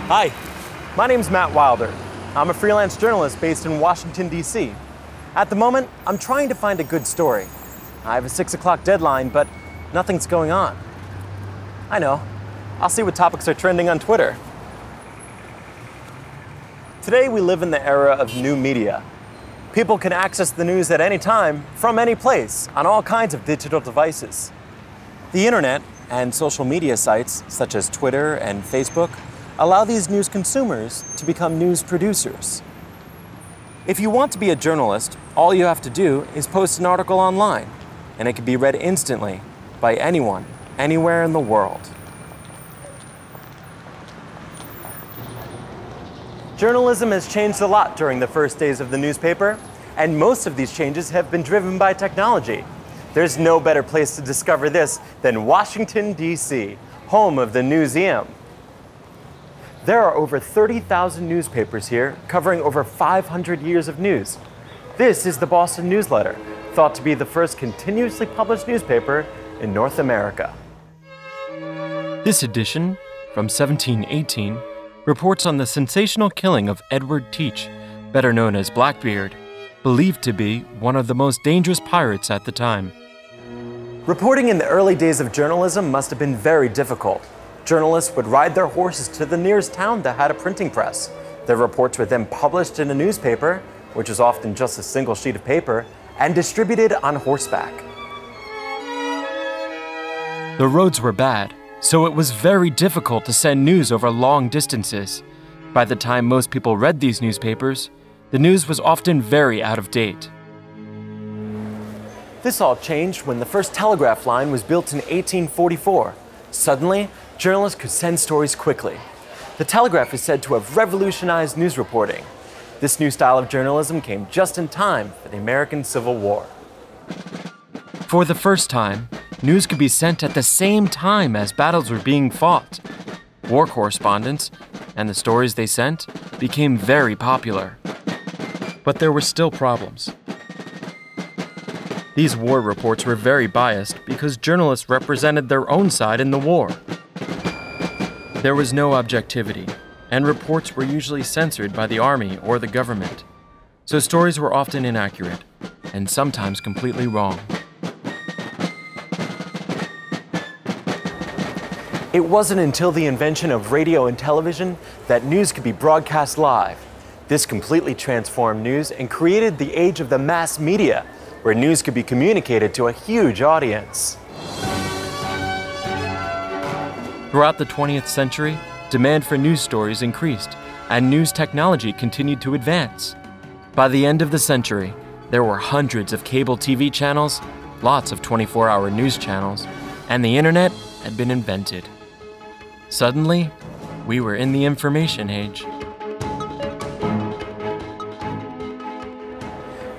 Hi, my name's Matt Wilder. I'm a freelance journalist based in Washington, D.C. At the moment, I'm trying to find a good story. I have a 6 o'clock deadline, but nothing's going on. I know. I'll see what topics are trending on Twitter. Today, we live in the era of new media. People can access the news at any time, from any place, on all kinds of digital devices. The internet and social media sites, such as Twitter and Facebook, allow these news consumers to become news producers. If you want to be a journalist, all you have to do is post an article online, and it can be read instantly by anyone, anywhere in the world. Journalism has changed a lot during the first days of the newspaper, and most of these changes have been driven by technology. There's no better place to discover this than Washington, D.C., home of the Newseum. There are over 30,000 newspapers here, covering over 500 years of news. This is the Boston Newsletter, thought to be the first continuously published newspaper in North America. This edition, from 1718, reports on the sensational killing of Edward Teach, better known as Blackbeard, believed to be one of the most dangerous pirates at the time. Reporting in the early days of journalism must have been very difficult. Journalists would ride their horses to the nearest town that had a printing press. Their reports were then published in a newspaper, which is often just a single sheet of paper, and distributed on horseback. The roads were bad, so it was very difficult to send news over long distances. By the time most people read these newspapers, the news was often very out of date. This all changed when the first telegraph line was built in 1844. Suddenly, journalists could send stories quickly. The telegraph is said to have revolutionized news reporting. This new style of journalism came just in time for the American Civil War. For the first time, news could be sent at the same time as battles were being fought. War correspondents, and the stories they sent, became very popular. But there were still problems. These war reports were very biased because journalists represented their own side in the war. There was no objectivity, and reports were usually censored by the army or the government, so stories were often inaccurate, and sometimes completely wrong. It wasn't until the invention of radio and television that news could be broadcast live. This completely transformed news and created the age of the mass media, where news could be communicated to a huge audience. Throughout the 20th century, demand for news stories increased, and news technology continued to advance. By the end of the century, there were hundreds of cable TV channels, lots of 24-hour news channels, and the internet had been invented. Suddenly, we were in the information age.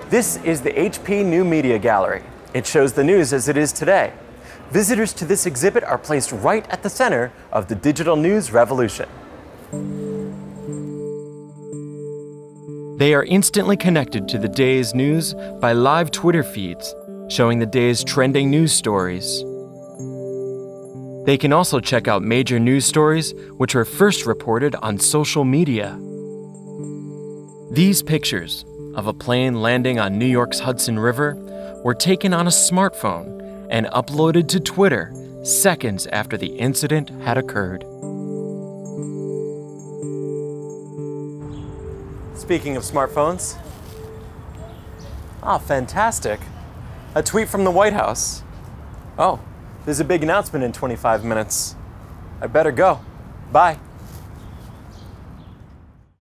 This is the HP New Media Gallery. It shows the news as it is today. Visitors to this exhibit are placed right at the center of the digital news revolution. They are instantly connected to the day's news by live Twitter feeds, showing the day's trending news stories. They can also check out major news stories which were first reported on social media. These pictures of a plane landing on New York's Hudson River were taken on a smartphone and uploaded to Twitter seconds after the incident had occurred. Speaking of smartphones, fantastic. A tweet from the White House. Oh, there's a big announcement in 25 minutes. I better go. Bye.